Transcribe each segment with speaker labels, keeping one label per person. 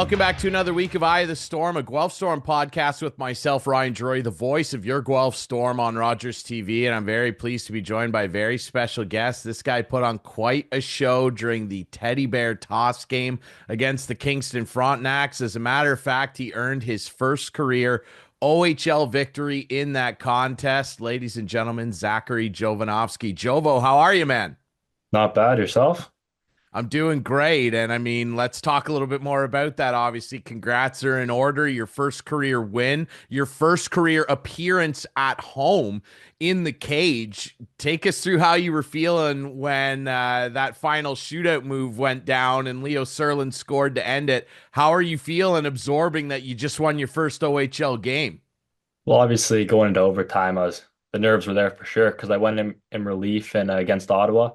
Speaker 1: Welcome back to another week of Eye of the Storm, a Guelph Storm podcast with myself, Ryan Drury, the voice of your Guelph Storm on Rogers TV, and I'm very pleased to be joined by a very special guest. This guy put on quite a show during the Teddy Bear toss game against the Kingston Frontenacs. As a matter of fact, he earned his first career OHL victory in that contest. Ladies and gentlemen, Zachary Jovanovski. Jovo, how are you, man?
Speaker 2: Not bad. Yourself?
Speaker 1: I'm doing great. And I mean, let's talk a little bit more about that. Obviously, congrats are in order. Your first career win, your first career appearance at home in the cage. Take us through how you were feeling when that final shootout move went down and Leo Serlin scored to end it. How are you feeling absorbing that you just won your first OHL game?
Speaker 2: Well, obviously going into overtime, the nerves were there for sure because I went in relief and against Ottawa,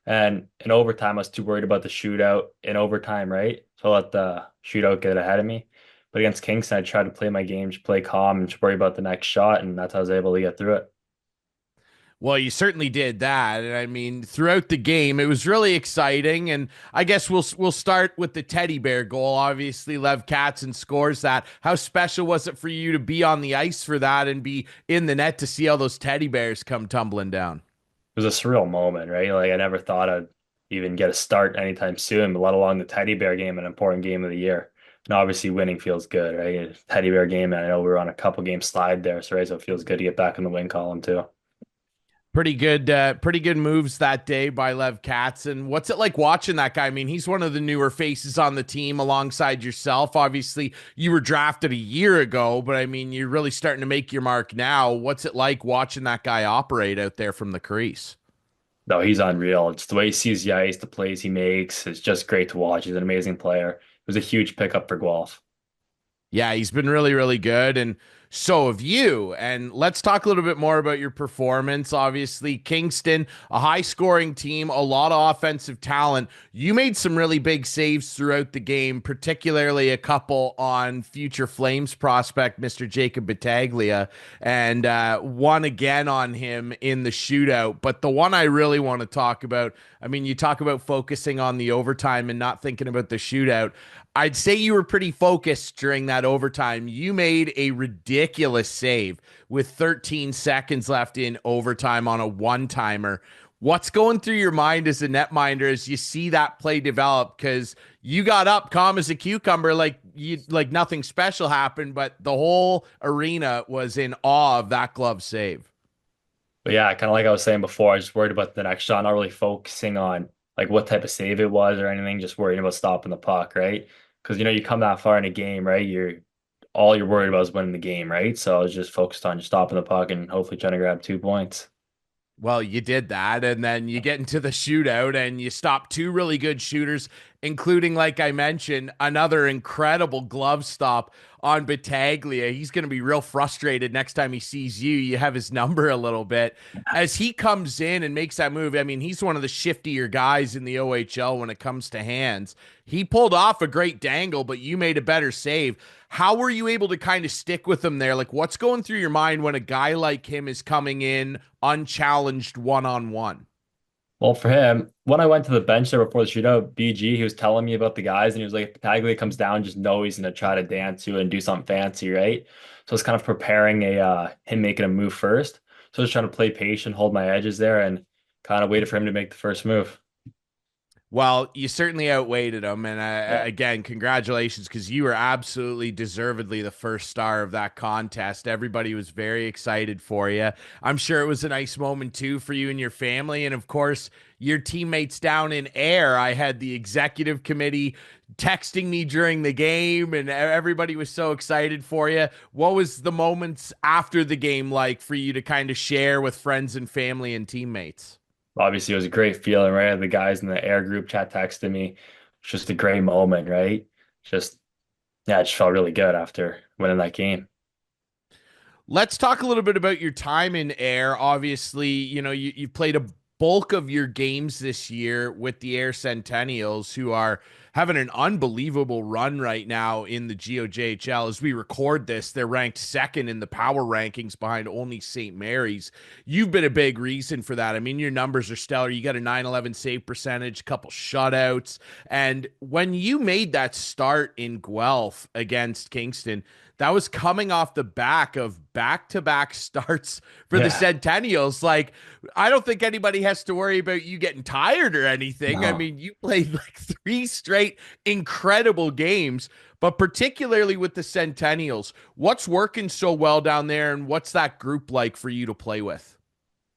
Speaker 2: and in overtime I was too worried about the shootout in overtime, right? So I let the shootout get ahead of me. But against Kingston, I tried to play my game, just play calm and just worry about the next shot, and that's how I was able to get through it.
Speaker 1: Well, you certainly did that. And I mean, throughout the game, it was really exciting. And I guess we'll start with the teddy bear goal. Obviously, Lev Katzen scores that. How special was it for you to be on the ice for that and be in the net to see all those teddy bears come tumbling down?
Speaker 2: It was a surreal moment, right? Like I never thought I'd even get a start anytime soon, let alone the Teddy Bear game, an important game of the year. And obviously winning feels good, right? Teddy Bear game, and I know we were on a couple game slide there, so right, so it feels good to get back in the win column too.
Speaker 1: Pretty good moves that day by Lev Katzen. What's it like watching that guy? I mean, he's one of the newer faces on the team alongside yourself. Obviously, you were drafted a year ago, but I mean, you're really starting to make your mark now. What's it like watching that guy operate out there from the crease?
Speaker 2: No, he's unreal. It's the way he sees the ice, the plays he makes. It's just great to watch. He's an amazing player. It was a huge pickup for Guelph.
Speaker 1: Yeah, he's been really, really good. And so have you. And let's talk a little bit more about your performance. Obviously, Kingston, a high scoring team, a lot of offensive talent. You made some really big saves throughout the game, particularly a couple on future Flames prospect, Mr. Jacob Battaglia, and one again on him in the shootout. But the one I really want to talk about, I mean, you talk about focusing on the overtime and not thinking about the shootout. I'd say you were pretty focused during that overtime. You made a ridiculous save with 13 seconds left in overtime on a one-timer. What's going through your mind as a netminder as you see that play develop? Because you got up calm as a cucumber, like nothing special happened, but the whole arena was in awe of that glove save.
Speaker 2: But yeah, kind of like I was saying before, I was just worried about the next shot, not really focusing on like what type of save it was or anything, just worrying about stopping the puck, right? Because you come that far in a game, right? You're worried about is winning the game, right? So I was just focused on just stopping the puck and hopefully trying to grab 2 points.
Speaker 1: Well, you did that, and then you get into the shootout, and you stop two really good shooters, including, like I mentioned, another incredible glove stop on Battaglia. He's going to be real frustrated next time he sees you. You have his number a little bit. As he comes in and makes that move, I mean, he's one of the shiftier guys in the OHL when it comes to hands. He pulled off a great dangle, but you made a better save. How were you able to kind of stick with him there? Like, what's going through your mind when a guy like him is coming in unchallenged one-on-one?
Speaker 2: Well, for him, when I went to the bench there before the shootout, BG, he was telling me about the guys, and he was like, if Battaglia comes down, just know he's gonna try to dance you and do something fancy, right? So it's kind of preparing him making a move first. So I was trying to play patient, hold my edges there, and kind of waited for him to make the first move.
Speaker 1: Well, you certainly outweighted him. And
Speaker 2: Yeah.
Speaker 1: again, congratulations, because you were absolutely deservedly the first star of that contest. Everybody was very excited for you. I'm sure it was a nice moment, too, for you and your family. And of course, your teammates down in Ayr. I had the executive committee texting me during the game, and everybody was so excited for you. What was the moments after the game like for you to kind of share with friends and family and teammates?
Speaker 2: Obviously, it was a great feeling, right? The guys in the air group chat texted me. It's just a great moment, right? Just, yeah, it just felt really good after winning that game.
Speaker 1: Let's talk a little bit about your time in Ayr. Obviously, you've played a bulk of your games this year with the Ayr Centennials, who are having an unbelievable run right now in the GOJHL. As we record this, they're ranked second in the power rankings behind only St. Mary's. You've been a big reason for that. I mean, your numbers are stellar. You got a 911 save percentage, couple shutouts. And when you made that start in Guelph against Kingston, that was coming off the back of back-to-back starts for the
Speaker 2: Yeah.
Speaker 1: Centennials. Like, I don't think anybody has to worry about you getting tired or anything. I
Speaker 2: No.
Speaker 1: mean, you played like three straight incredible games, but particularly with the Centennials, what's working so well down there, and what's that group like for you to play with?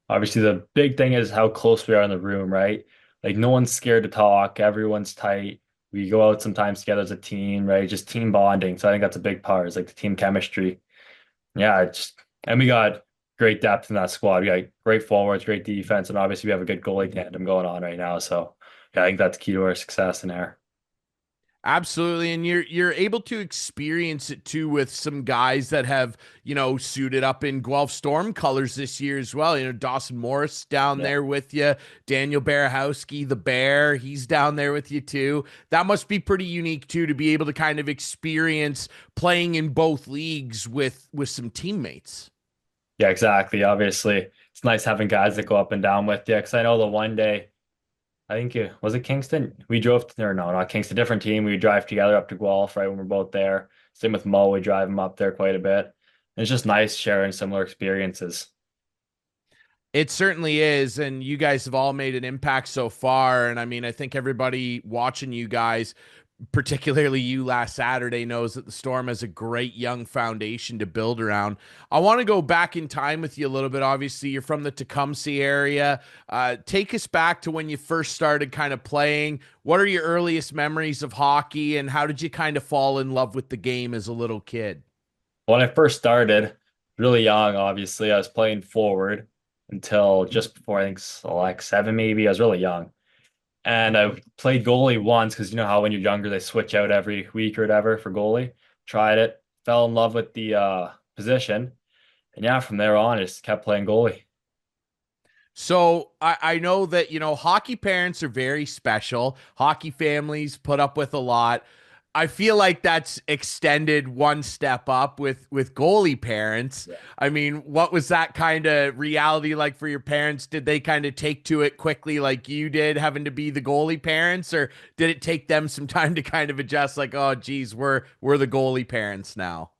Speaker 2: Obviously, the big thing is how close we are in the room, right? Like no one's scared to talk. Everyone's tight. We go out sometimes together as a team, right? Just team bonding. So I think that's a big part. Is like the team chemistry. Yeah, and we got great depth in that squad. We got great forwards, great defense, and obviously we have a good goalie tandem going on right now. So yeah, I think that's key to our success in there.
Speaker 1: Absolutely, and you're able to experience it too with some guys that have, suited up in Guelph Storm colors this year as well. Dawson Morris down
Speaker 2: Yeah.
Speaker 1: there with you, Daniel Barahowski, the Bear, he's down there with you too. That must be pretty unique too, to be able to kind of experience playing in both leagues with some teammates.
Speaker 2: Yeah, exactly. Obviously, it's nice having guys that go up and down with you. Because I know the one day, I think it was it Kingston. We drove to, or no, not Kingston, different team. We would drive together up to Guelph, right, when we're both there. Same with Mo, we drive him up there quite a bit. And it's just nice sharing similar experiences.
Speaker 1: It certainly is. And you guys have all made an impact so far. And I mean, I think everybody watching you guys, particularly you last Saturday, knows that the Storm has a great young foundation to build around. I want to go back in time with you a little bit. Obviously, you're from the Tecumseh area. Take us back to when you first started kind of playing. What are your earliest memories of hockey, and how did you kind of fall in love with the game as a little kid?
Speaker 2: When I first started, really young, obviously, I was playing forward until just before I think like seven, maybe. I was really young. And I played goalie once because you know how when you're younger they switch out every week or whatever for goalie. Tried it, fell in love with the position, and yeah, from there on, I just kept playing goalie.
Speaker 1: So I know that, hockey parents are very special. Hockey families put up with a lot. I feel like that's extended one step up with goalie parents.
Speaker 2: Yeah.
Speaker 1: I mean, what was that kind of reality like for your parents? Did they kind of take to it quickly like you did, having to be the goalie parents, or did it take them some time to kind of adjust, like, oh geez, we're the goalie parents now?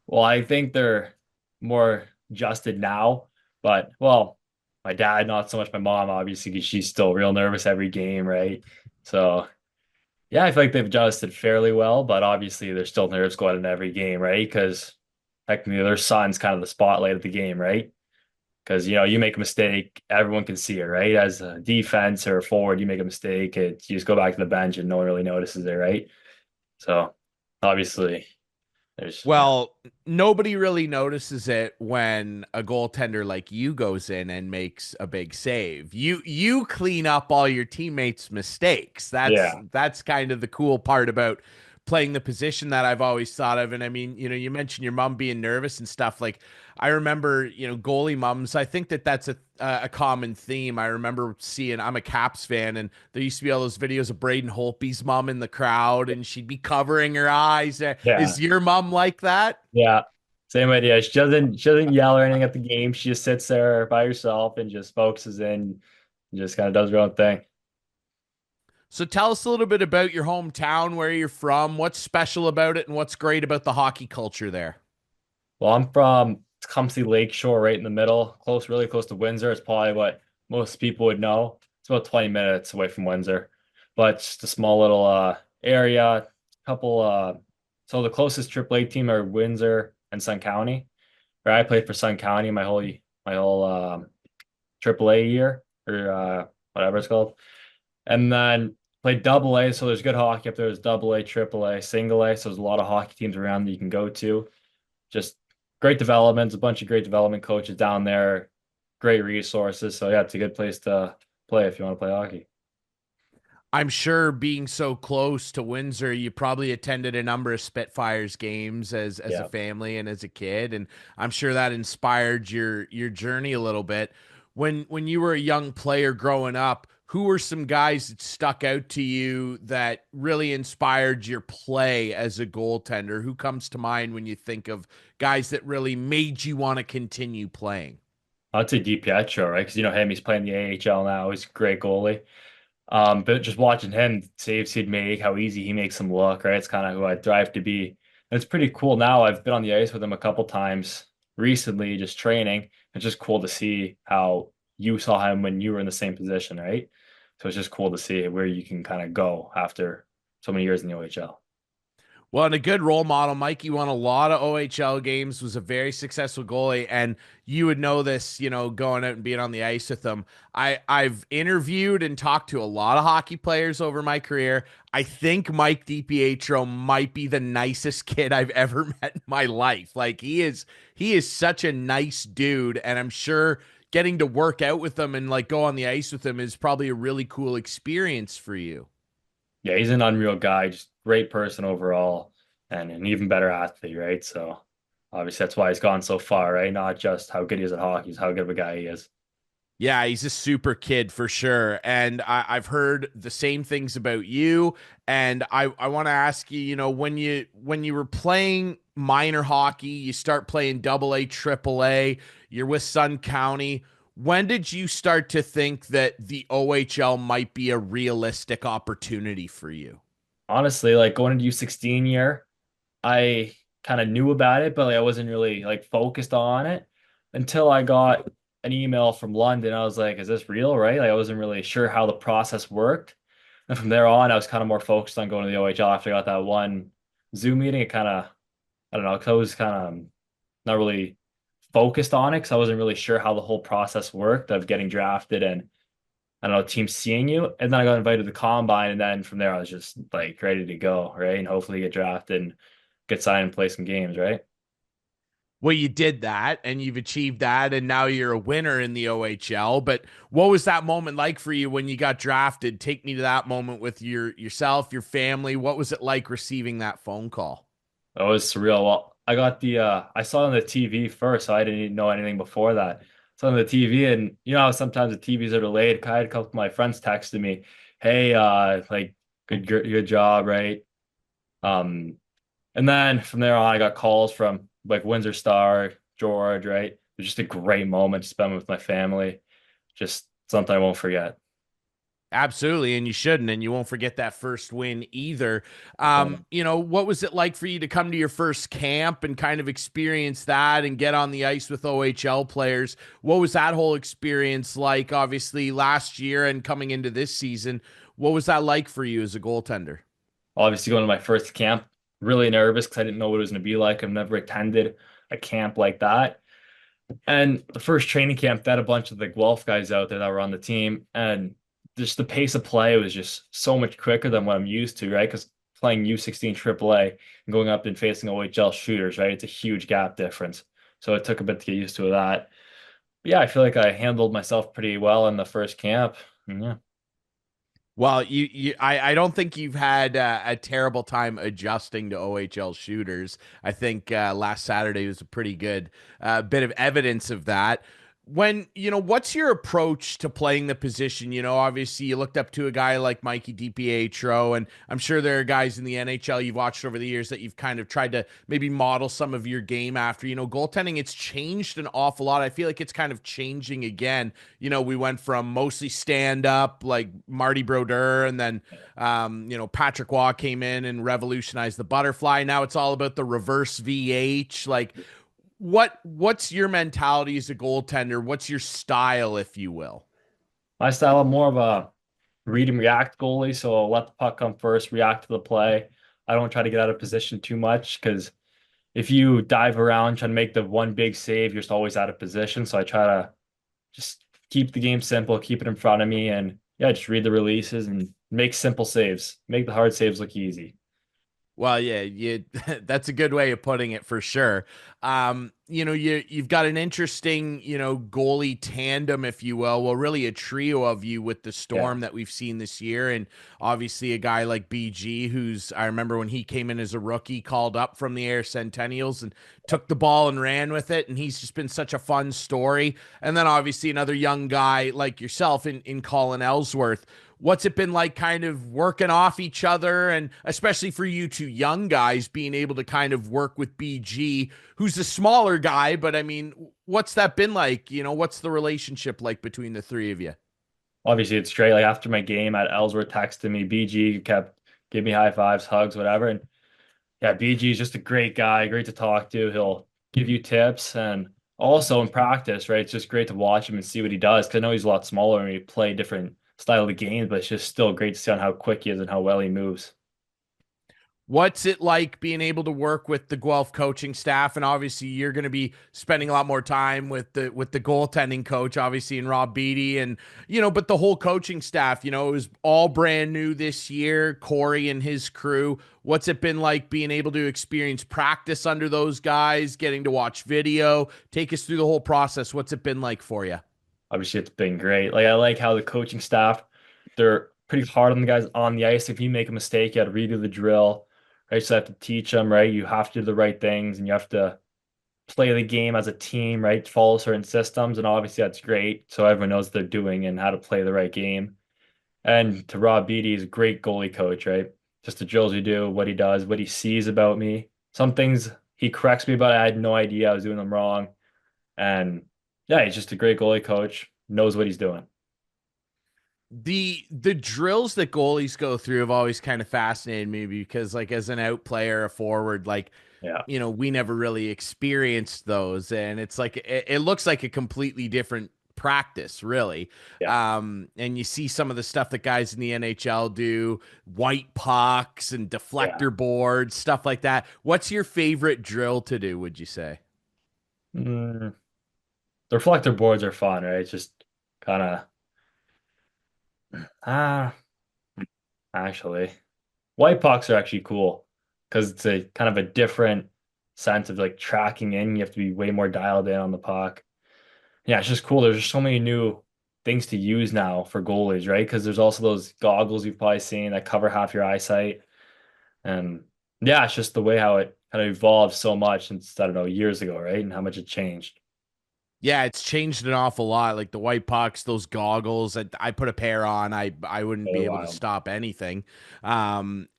Speaker 2: Well, I think they're more adjusted now, but well, my dad, not so much my mom, obviously, because she's still real nervous every game, right? So yeah, I feel like they've adjusted fairly well, but obviously there's still nerves going in every game, right? Because technically their son's kind of the spotlight of the game, right? Because you make a mistake, everyone can see it, right? As a defense or a forward, you make a mistake, you just go back to the bench and no one really notices it, right? So obviously there's
Speaker 1: Well, nobody really notices it when a goaltender like you goes in and makes a big save. You clean up all your teammates' mistakes.
Speaker 2: yeah,
Speaker 1: That's kind of the cool part about playing the position that I've always thought of. And I mean, you mentioned your mom being nervous and stuff. Like, I remember, goalie mums. I think that that's a common theme. I remember seeing. I'm a Caps fan, and there used to be all those videos of Braden Holtby's mom in the crowd, and she'd be covering her eyes.
Speaker 2: yeah,
Speaker 1: Is your mom like that?
Speaker 2: yeah. Same idea. She doesn't yell or anything at the game. She just sits there by herself and just focuses in and just kind of does her own thing.
Speaker 1: So tell us a little bit about your hometown, where you're from, what's special about it, and what's great about the hockey culture there.
Speaker 2: Well, I'm from Tecumseh Lakeshore, right in the middle, really close to Windsor. It's probably what most people would know. It's about 20 minutes away from Windsor, but it's just a small little area. Couple so the closest AAA team are Windsor and Sun County. Where I played for Sun County my whole AAA year or whatever it's called, and then played Double A. So there's good hockey up there. There's Double A, Triple A, Single A. So there's a lot of hockey teams around that you can go to. Just great developments, a bunch of great development coaches down there, great resources. So yeah, it's a good place to play if you want to play hockey.
Speaker 1: I'm sure, being so close to Windsor, you probably attended a number of Spitfires games as a
Speaker 2: Yeah.
Speaker 1: family and as a kid, and I'm sure that inspired your journey a little bit. When you were a young player growing up, who were some guys that stuck out to you that really inspired your play as a goaltender? Who comes to mind when you think of guys that really made you want to continue playing?
Speaker 2: I'd say DiPietro, right? Because you know him, he's playing the AHL now. He's a great goalie. But just watching him, saves he'd make, how easy he makes them look, right? It's kind of who I'd thrive to be. And it's pretty cool now. I've been on the ice with him a couple times recently, just training. It's just cool to see how you saw him when you were in the same position, right? So it's just cool to see where you can kind of go after so many years in the OHL.
Speaker 1: Well, and a good role model, Mikey won a lot of OHL games, was a very successful goalie, and you would know this, going out and being on the ice with him. I've interviewed and talked to a lot of hockey players over my career. I think Mike DiPietro might be the nicest kid I've ever met in my life. Like he is such a nice dude, and I'm sure getting to work out with him and like go on the ice with him is probably a really cool experience for you.
Speaker 2: Yeah, he's an unreal guy, just great person overall, and an even better athlete, right? So obviously that's why he's gone so far, right? Not just how good he is at hockey, it's how good of a guy he is.
Speaker 1: Yeah, he's a super kid for sure. And I've heard the same things about you. And I want to ask you, when you were playing minor hockey, you start playing double A, triple A, you're with Sun County. When did you start to think that the OHL might be a realistic opportunity for you?
Speaker 2: Honestly, like going into U16 year, I kind of knew about it, but like I wasn't really like focused on it until I got an email from London. I was like, is this real, right? Like I wasn't really sure how the process worked. And from there on, I was kind of more focused on going to the OHL after I got that one Zoom meeting. It kind of, I don't know, because I was kind of not really focused on it because I wasn't really sure how the whole process worked of getting drafted and I don't know, teams seeing you. And then I got invited to the combine. And then from there, I was just like ready to go, right? And hopefully get drafted and get signed and play some games, right?
Speaker 1: Well, you did that and you've achieved that, and now you're a winner in the OHL. But what was that moment like for you when you got drafted? Take me to that moment with yourself, your family. What was it like receiving that phone call?
Speaker 2: It was surreal. Well, I got I saw it on the TV first, so I didn't even know anything before that. So on the TV, and you know how sometimes the TVs are delayed. I had a couple of my friends texted me, "Hey, like good job, right?" Um, and then from there on, I got calls from like Windsor Star, George, right? It was just a great moment to spend with my family. Just something I won't forget.
Speaker 1: Absolutely, and you shouldn't, and you won't forget that first win either.
Speaker 2: Um,
Speaker 1: What was it like for you to come to your first camp and kind of experience that and get on the ice with OHL players? What was that whole experience like? Obviously, last year and coming into this season, what was that like for you as a goaltender?
Speaker 2: Obviously, going to my first camp, really nervous because I didn't know what it was going to be like. I've never attended a camp like that. And the first training camp, they had a bunch of the Guelph guys out there that were on the team, and just the pace of play was just so much quicker than what I'm used to, right? Because playing U16 AAA and going up and facing OHL shooters, right? It's a huge gap difference. So it took a bit to get used to that. But yeah, I feel like I handled myself pretty well in the first camp. Yeah.
Speaker 1: Well, I don't think you've had a terrible time adjusting to OHL shooters. I think last Saturday was a pretty good bit of evidence of that. What's your approach to playing the position? Obviously you looked up to a guy like Mikey DiPietro, and I'm sure there are guys in the NHL you've watched over the years that you've kind of tried to maybe model some of your game after. Goaltending, it's changed an awful lot. I feel like it's kind of changing again. We went from mostly stand up like Marty Brodeur, and then Patrick Waugh came in and revolutionized the butterfly. Now it's all about the reverse VH. Like what's your mentality as a goaltender? What's your style, if you will?
Speaker 2: My style, I'm more of a read and react goalie, so I'll let the puck come first, react to the play. I don't try to get out of position too much because if you dive around trying to make the one big save, you're just always out of position. So I try to just keep the game simple, keep it in front of me, and yeah, just read the releases and make simple saves. Make the hard saves look easy.
Speaker 1: Well, yeah, that's a good way of putting it for sure. You've got an interesting, goalie tandem, if you will. Well, really a trio of you with the
Speaker 2: Yeah.
Speaker 1: Storm that we've seen this year. And obviously a guy like BG, who's I remember when he came in as a rookie, called up from the Ayr Centennials and took the ball and ran with it. And he's just been such a fun story. And then obviously another young guy like yourself in Colin Ellsworth. What's it been like kind of working off each other, and especially for you two young guys being able to kind of work with BG, who's a smaller guy, but I mean, what's that been like? What's the relationship like between the three of you?
Speaker 2: Obviously, it's straight. Like after my game at Ellsworth texted me, BG kept giving me high fives, hugs, whatever. And yeah, BG is just a great guy, great to talk to. He'll give you tips and also in practice, right? It's just great to watch him and see what he does. Because I know he's a lot smaller and we play different style of games, but it's just still great to see on how quick he is and how well he moves.
Speaker 1: What's it like being able to work with the Guelph coaching staff? And obviously, you're going to be spending a lot more time with the goaltending coach, obviously, and Rob Beatty, and but the whole coaching staff. It was all brand new this year. Corey and his crew. What's it been like being able to experience practice under those guys, getting to watch video? Take us through the whole process. What's it been like for you?
Speaker 2: Obviously, it's been great. Like I like how the coaching staff, they're pretty hard on the guys on the ice. If you make a mistake, you have to redo the drill, right? So you have to teach them, right? You have to do the right things and you have to play the game as a team, right? Follow certain systems. And obviously that's great. So everyone knows what they're doing and how to play the right game. And to Rob Beatty, he's a great goalie coach, right? Just the drills we do, what he does, what he sees about me. Some things he corrects me about. I had no idea I was doing them wrong. And yeah, he's just a great goalie coach, knows what he's doing.
Speaker 1: The drills that goalies go through have always kind of fascinated me because like as an out player, a forward, like
Speaker 2: Yeah.
Speaker 1: we never really experienced those, and it's like it looks like a completely different practice, really.
Speaker 2: Yeah.
Speaker 1: And you see some of the stuff that guys in the NHL do, white pucks and
Speaker 2: Yeah.
Speaker 1: deflector boards, stuff like that. What's your favorite drill to do, would you say?
Speaker 2: Mm, the reflector boards are fun, right? It's just kind of ah, actually, white pucks are actually cool because it's a kind of a different sense of like tracking in. You have to be way more dialed in on the puck. Yeah, it's just cool. There's just so many new things to use now for goalies, right? Because there's also those goggles you've probably seen that cover half your eyesight. And yeah, it's just the way how it kind of evolved so much since, I don't know, years ago, right? And how much it changed.
Speaker 1: Yeah, it's changed an awful lot. Like the white pucks, those goggles. I put a pair on. I wouldn't be
Speaker 2: Really
Speaker 1: able to
Speaker 2: wild.
Speaker 1: stop anything.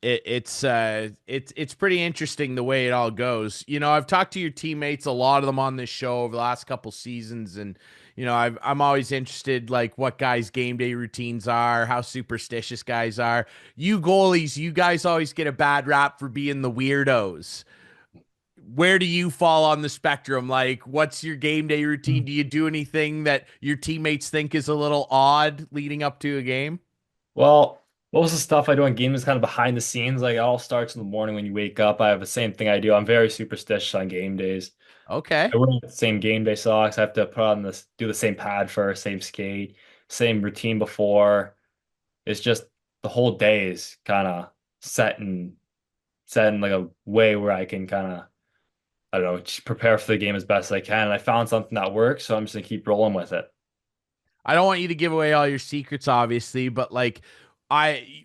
Speaker 1: It's pretty interesting the way it all goes. I've talked to your teammates, a lot of them on this show over the last couple seasons, and I'm always interested like what guys' game day routines are, how superstitious guys are. You goalies, you guys always get a bad rap for being the weirdos. Where do you fall on the spectrum? Like, what's your game day routine? Do you do anything that your teammates think is a little odd leading up to a game?
Speaker 2: Well, most of the stuff I do on games is kind of behind the scenes. Like it all starts in the morning when you wake up. I have the same thing I do. I'm very superstitious on game days.
Speaker 1: Okay.
Speaker 2: I wear the same game day socks. I have to put on this, do the same pad first, same skate, same routine before. It's just the whole day is kind of set in like a way where I can kind of, I don't know, just prepare for the game as best as I can. And I found something that works, so I'm just gonna keep rolling with it.
Speaker 1: I don't want you to give away all your secrets, obviously, but like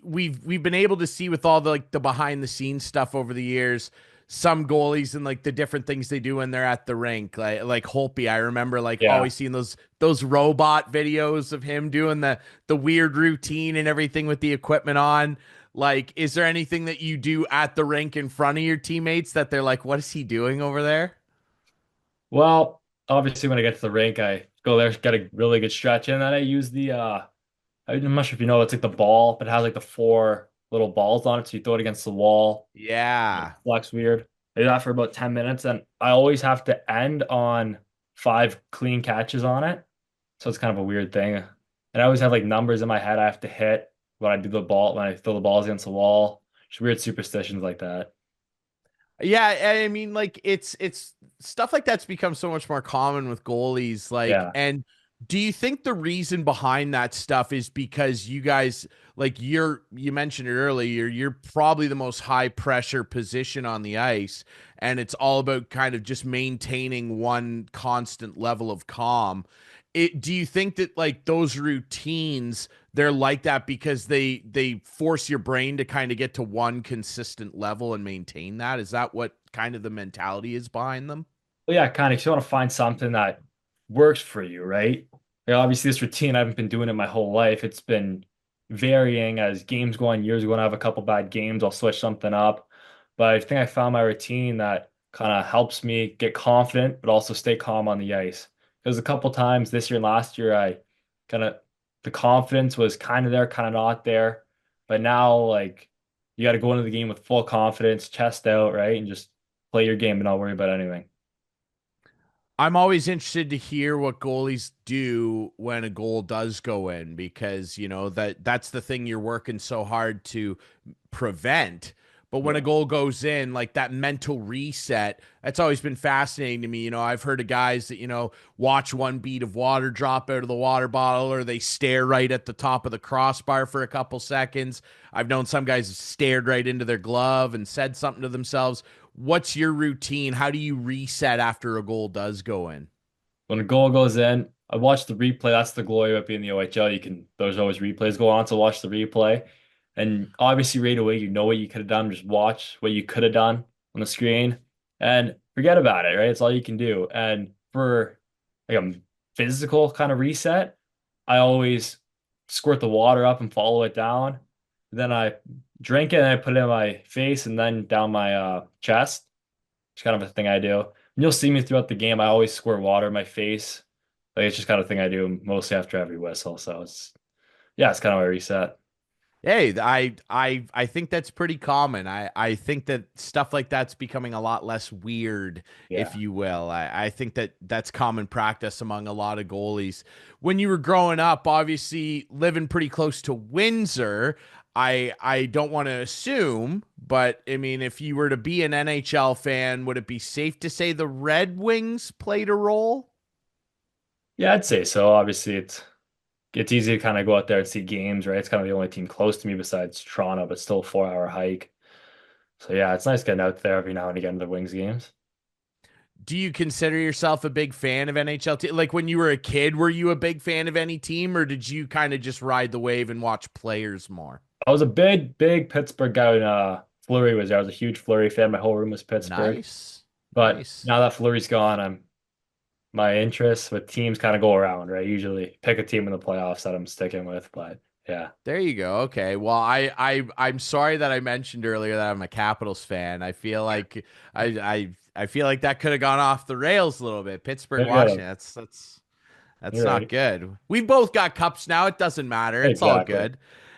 Speaker 1: we've been able to see with all the like the behind the scenes stuff over the years, some goalies and like the different things they do when they're at the rink. Like Holtby, I remember like
Speaker 2: Yeah.
Speaker 1: always seeing those robot videos of him doing the weird routine and everything with the equipment on. Like, is there anything that you do at the rink in front of your teammates that they're like, what is he doing over there?
Speaker 2: Well, obviously when I get to the rink, I go there, get a really good stretch in, and then I use the I'm not sure if you know, it's like the ball, but it has like the four little balls on it, so you throw it against the wall. It
Speaker 1: Yeah.
Speaker 2: flex weird. I do that for about 10 minutes, and I always have to end on five clean catches on it. So it's kind of a weird thing. And I always have like numbers in my head I have to hit when I do the ball, when I throw the balls against the wall. Just weird superstitions like that.
Speaker 1: Yeah, I mean, like it's stuff like that's become so much more common with goalies. Like,
Speaker 2: Yeah.
Speaker 1: and Do you think the reason behind that stuff is because you guys, like, you mentioned it earlier, you're probably the most high pressure position on the ice, and it's all about kind of just maintaining one constant level of calm. Do you think that, like, those routines, they're like that because they force your brain to kind of get to one consistent level and maintain that? Is that what kind of the mentality is behind them?
Speaker 2: Well, yeah, kind of. You want to find something that works for you, right? Like, obviously, this routine, I haven't been doing it my whole life. It's been varying as games go on, years ago, when I have a couple bad games, I'll switch something up. But I think I found my routine that kind of helps me get confident, but also stay calm on the ice. Because a couple times this year and last year, I kind of, the confidence was kind of there, kind of not there. But now, like, you got to go into the game with full confidence, chest out, right? And just play your game and not worry about anything.
Speaker 1: I'm always interested to hear what goalies do when a goal does go in because, that's the thing you're working so hard to prevent. But when a
Speaker 2: Yeah.
Speaker 1: goal goes in, like that mental reset, that's always been fascinating to me. I've heard of guys that, watch one bead of water drop out of the water bottle, or they stare right at the top of the crossbar for a couple seconds. I've known some guys have stared right into their glove and said something to themselves. What's your routine? How do you reset after a goal does go in?
Speaker 2: When a goal goes in, I watch the replay. That's the glory of being in the OHL. There's always replays go on, so watch the replay. And obviously, right away, you know what you could have done. Just watch what you could have done on the screen and forget about it, right? It's all you can do. And for like a physical kind of reset, I always squirt the water up and follow it down. Then I drink it and I put it in my face and then down my chest. It's kind of a thing I do. And you'll see me throughout the game. I always squirt water in my face. Like it's just kind of thing I do mostly after every whistle. So it's kind of my reset.
Speaker 1: Hey, I think that's pretty common. I think that stuff like that's becoming a lot less weird, if
Speaker 2: Yeah.
Speaker 1: you will. I think that that's common practice among a lot of goalies. When you were growing up, obviously living pretty close to Windsor, I don't want to assume, but I mean, if you were to be an NHL fan, would it be safe to say the Red Wings played a role?
Speaker 2: Yeah, I'd say so. Obviously, it's easy to kind of go out there and see games, right? It's kind of the only team close to me besides Toronto, but still a 4 hour hike. So yeah, it's nice getting out there every now and again to the Wings games.
Speaker 1: Do you consider yourself a big fan of NHL? Like when you were a kid, were you a big fan of any team, or did you kind of just ride the wave and watch players more?
Speaker 2: I was a big Pittsburgh guy when Fleury was there. I was a huge Fleury fan. My whole room was Pittsburgh.
Speaker 1: Nice,
Speaker 2: But
Speaker 1: nice.
Speaker 2: now that Fleury's gone, my interests with teams kind of go around, right? Usually pick a team in the playoffs that I'm sticking with. But yeah.
Speaker 1: There you go. Okay. Well, I'm sorry that I mentioned earlier that I'm a Capitals fan. I feel like I feel like that could have gone off the rails a little bit. Pittsburgh,
Speaker 2: There you go.
Speaker 1: Washington. That's
Speaker 2: You're
Speaker 1: not
Speaker 2: right.
Speaker 1: good. We've both got cups now. It doesn't matter. It's all
Speaker 2: Exactly.
Speaker 1: good.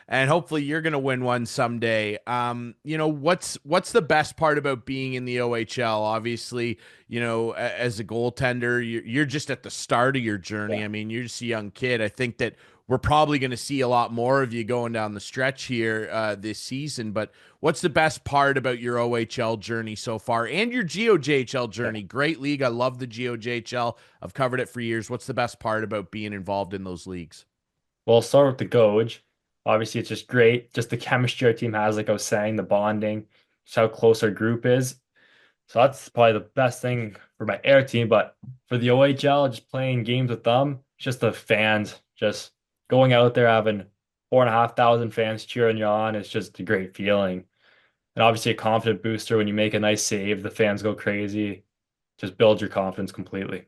Speaker 1: And hopefully you're gonna win one someday. What's the best part about being in the OHL? Obviously, as a goaltender, you're just at the start of your journey.
Speaker 2: Yeah.
Speaker 1: I mean, you're just a young kid. I think that we're probably going to see a lot more of you going down the stretch here this season. But what's the best part about your OHL journey so far and your GOJHL
Speaker 2: Yeah.
Speaker 1: journey? Great league. I love the GOJHL. I've covered it for years. What's the best part about being involved in those leagues?
Speaker 2: Well, I'll start with the Goj. Obviously, it's just great. Just the chemistry our team has, like I was saying, the bonding, just how close our group is. So that's probably the best thing for my air team. But for the OHL, just playing games with them, just the fans, just going out there having 4,500 fans cheering you on. It's just a great feeling. And obviously a confident booster when you make a nice save, the fans go crazy. Just builds your confidence completely.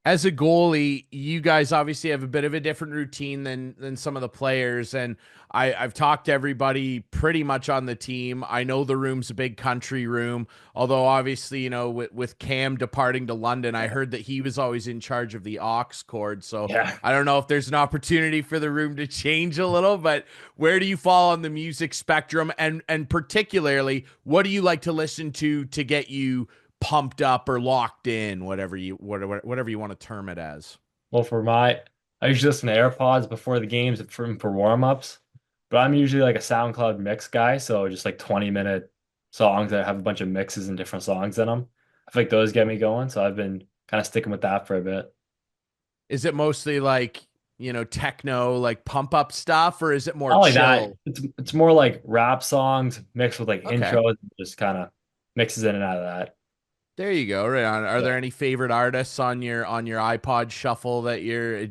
Speaker 1: As a goalie, you guys obviously have a bit of a different routine than some of the players. And I've talked to everybody pretty much on the team. I know the room's a big country room, although obviously, with Cam departing to London, I heard that he was always in charge of the aux cord. So
Speaker 2: Yeah.
Speaker 1: I don't know if there's an opportunity for the room to change a little, but where do you fall on the music spectrum? And particularly, what do you like to listen to get you pumped up or locked in, whatever you want to term it as?
Speaker 2: Well, I usually listen to AirPods before the games for warm-ups, but I'm usually like a SoundCloud mix guy, so just like 20-minute songs that have a bunch of mixes and different songs in them. I feel like those get me going, so I've been kind of sticking with that for a bit.
Speaker 1: Is it mostly like, techno, like pump up stuff, or is it more
Speaker 2: Not like that.
Speaker 1: chill?
Speaker 2: It's more like rap songs mixed with like
Speaker 1: Okay.
Speaker 2: intros, just kind of mixes in and out of that.
Speaker 1: There you go. Right on. Are
Speaker 2: Yeah.
Speaker 1: there any favorite artists on your iPod shuffle that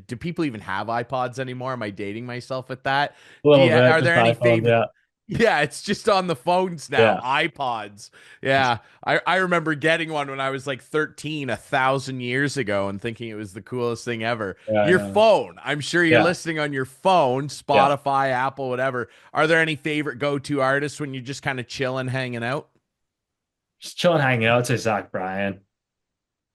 Speaker 1: do people even have iPods anymore? Am I dating myself with that?
Speaker 2: A little bit,
Speaker 1: Are
Speaker 2: just
Speaker 1: there any
Speaker 2: iPhones,
Speaker 1: favorite?
Speaker 2: yeah.
Speaker 1: Yeah, it's just on the phones now.
Speaker 2: Yeah.
Speaker 1: iPods. Yeah. I remember getting one when I was like 13, 1,000 years ago, and thinking it was the coolest thing ever.
Speaker 2: Yeah, I
Speaker 1: Your
Speaker 2: know.
Speaker 1: phone. I'm sure you're
Speaker 2: Yeah.
Speaker 1: listening on your phone,
Speaker 2: Yeah.
Speaker 1: Spotify, Apple, whatever. Are there any favorite go-to artists when you're just kind of chilling, hanging out?
Speaker 2: Just chilling, hanging out. I'd say Zach Bryan.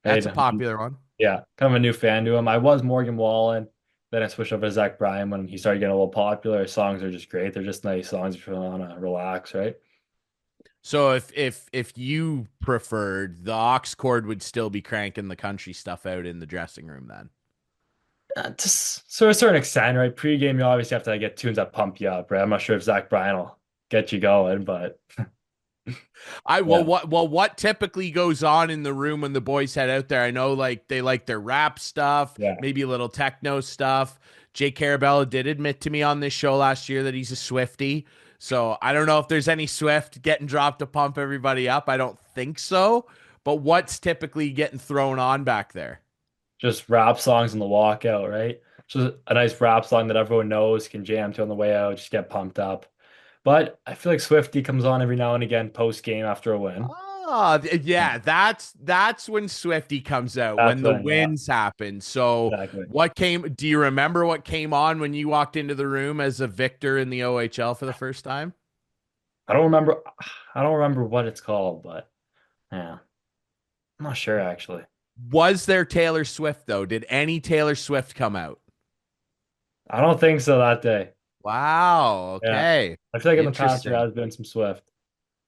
Speaker 1: That's a
Speaker 2: Right.
Speaker 1: popular one.
Speaker 2: Yeah. Kind of a new fan to him. I was Morgan Wallen. Then I switched over to Zach Bryan when he started getting a little popular. His songs are just great. They're just nice songs if you want to relax, right?
Speaker 1: So if you preferred, the aux cord would still be cranking the country stuff out in the dressing room then.
Speaker 2: Just to a certain extent, right? Pre-game, you obviously have to get tunes that pump you up, right? I'm not sure if Zach Bryan will get you going, but
Speaker 1: I
Speaker 2: yeah,
Speaker 1: what typically goes on in the room when the boys head out there? I know like they like their rap stuff,
Speaker 2: yeah.
Speaker 1: maybe a little techno stuff. Jake Carabella did admit to me on this show last year that he's a Swiftie. So I don't know if there's any Swift getting dropped to pump everybody up. I don't think so. But what's typically getting thrown on back there?
Speaker 2: Just rap songs in the walkout, right? Just a nice rap song that everyone knows, can jam to on the way out, just get pumped up. But I feel like Swifty comes on every now and again post game after a win.
Speaker 1: Yeah, that's when Swifty comes out,
Speaker 2: That's
Speaker 1: when the
Speaker 2: when, yeah,
Speaker 1: wins happen. So
Speaker 2: exactly.
Speaker 1: do you remember what came on when you walked into the room as a victor in the OHL for the first time?
Speaker 2: I don't remember, I don't remember what it's called, but yeah, I'm not sure actually.
Speaker 1: Was there Taylor Swift though? Did any Taylor Swift come out?
Speaker 2: I don't think so that day.
Speaker 1: Wow,
Speaker 2: Yeah,
Speaker 1: okay.
Speaker 2: I feel like in the past there
Speaker 1: Interesting.
Speaker 2: has been some Swift.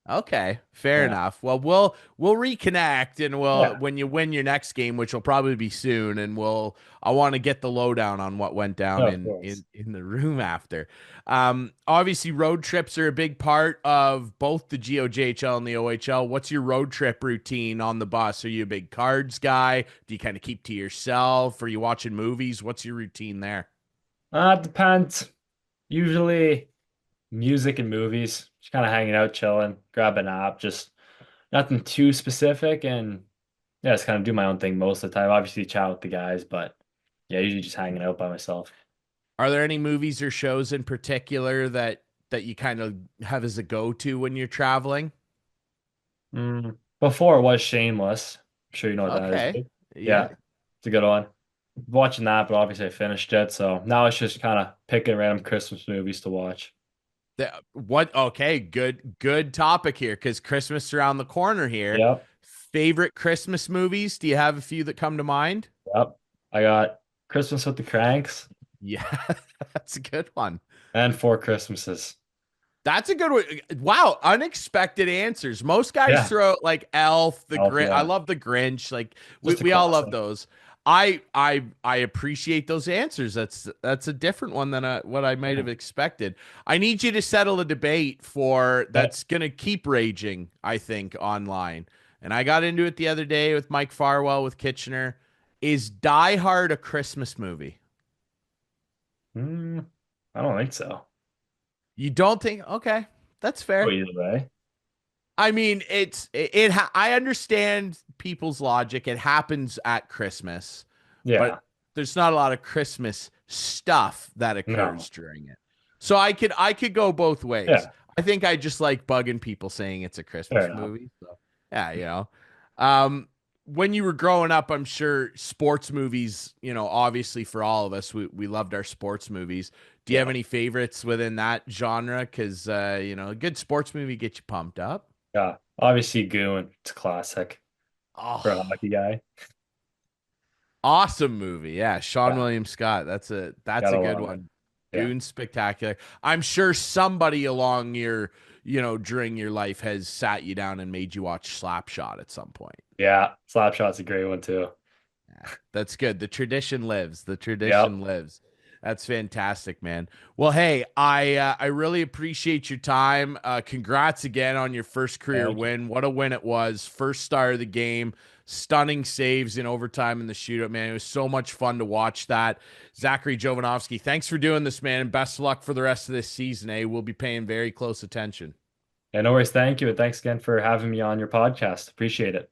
Speaker 1: Okay, fair
Speaker 2: Yeah,
Speaker 1: enough. Well, we'll reconnect and we'll
Speaker 2: yeah,
Speaker 1: when you win your next game, which will probably be soon, and I want to get the lowdown on what went down
Speaker 2: no, of
Speaker 1: in
Speaker 2: course.
Speaker 1: the room after. Obviously road trips are a big part of both the GOJHL and the OHL. What's your road trip routine on the bus? Are you a big cards guy? Do you kind of keep to yourself? Are you watching movies? What's your routine there?
Speaker 2: It depends. Usually music and movies, just kind of hanging out, chilling, grab a nap, just nothing too specific. And yeah, just kind of do my own thing most of the time. Obviously, chat with the guys, but yeah, usually just hanging out by myself.
Speaker 1: Are there any movies or shows in particular that you kind of have as a go-to when you're traveling?
Speaker 2: Before it was Shameless. I'm sure you know what that is,
Speaker 1: Okay.
Speaker 2: right?
Speaker 1: Yeah.
Speaker 2: Yeah, it's a good one. Watching that, but obviously I finished it. So now it's just kind of picking random Christmas movies to watch.
Speaker 1: What? Okay. Good topic here because Christmas is around the corner here.
Speaker 2: Yep,
Speaker 1: Favorite Christmas movies? Do you have a few that come to mind?
Speaker 2: yep. I got Christmas with the Cranks
Speaker 1: Yeah, that's a good one.
Speaker 2: and Four Christmases.
Speaker 1: That's a good one. Wow, unexpected answers. Most guys
Speaker 2: Yeah,
Speaker 1: throw out like Elf, the
Speaker 2: oh,
Speaker 1: Grinch. I
Speaker 2: yeah,
Speaker 1: love the Grinch. Like
Speaker 2: just a
Speaker 1: we all love
Speaker 2: classic.
Speaker 1: those. I appreciate those answers. That's a different one than what I might
Speaker 2: Yeah.
Speaker 1: have expected. I need you to settle a debate for
Speaker 2: Okay.
Speaker 1: that's gonna keep raging, I think, online. And I got into it the other day with Mike Farwell with Kitchener. Is Die Hard a Christmas movie?
Speaker 2: Mm, I don't think so.
Speaker 1: You don't think? Okay, that's
Speaker 2: Oh,
Speaker 1: fair.
Speaker 2: either way.
Speaker 1: I mean, I understand people's logic. It happens at Christmas, but
Speaker 2: Yeah.
Speaker 1: there's not a lot of Christmas stuff that
Speaker 2: No.
Speaker 1: occurs during it. So I could go both ways.
Speaker 2: Yeah.
Speaker 1: I think I just like bugging people saying it's a
Speaker 2: Fair
Speaker 1: Christmas
Speaker 2: enough.
Speaker 1: movie. So yeah. Um, when you were growing up, I'm sure sports movies, obviously for all of us, we loved our sports movies. Do you have
Speaker 2: Yeah.
Speaker 1: any favorites within that genre? Because a good sports movie gets you pumped up.
Speaker 2: Yeah. Obviously, Goon. It's a classic for a
Speaker 1: Oh,
Speaker 2: hockey guy.
Speaker 1: awesome movie. Yeah, Sean
Speaker 2: Yeah.
Speaker 1: William Scott. That's a
Speaker 2: Gotta
Speaker 1: good
Speaker 2: love it.
Speaker 1: one.
Speaker 2: Yeah.
Speaker 1: Goon spectacular. I'm sure somebody along during your life has sat you down and made you watch Slapshot at some point.
Speaker 2: Yeah. Slapshot's a great one too.
Speaker 1: Yeah, that's good. The tradition lives. The
Speaker 2: Yep.
Speaker 1: tradition lives. That's fantastic, man. Well, hey, I really appreciate your time. Congrats again on your first career
Speaker 2: Thank you.
Speaker 1: win. What a win it was. First star of the game. stunning saves in overtime in the shootout, man. It was so much fun to watch that. Zachary Jovanovski, thanks for doing this, man, and best of luck for the rest of this season, eh? We'll be paying very close attention.
Speaker 2: Yeah, no worries. Thank you. And thanks again for having me on your podcast. Appreciate it.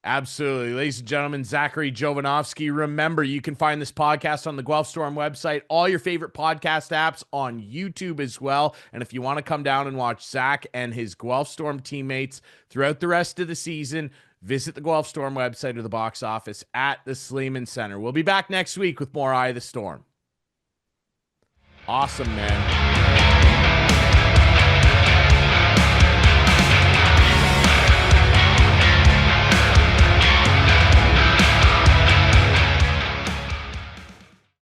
Speaker 1: Absolutely. Ladies and gentlemen, Zachary Jovanovski. Remember, you can find this podcast on the Guelph Storm website, all your favorite podcast apps, on YouTube as well. And if you want to come down and watch Zach and his Guelph Storm teammates throughout the rest of the season, visit the Guelph Storm website or the box office at the Sleeman Center. We'll be back next week with more Eye of the Storm. Awesome, man.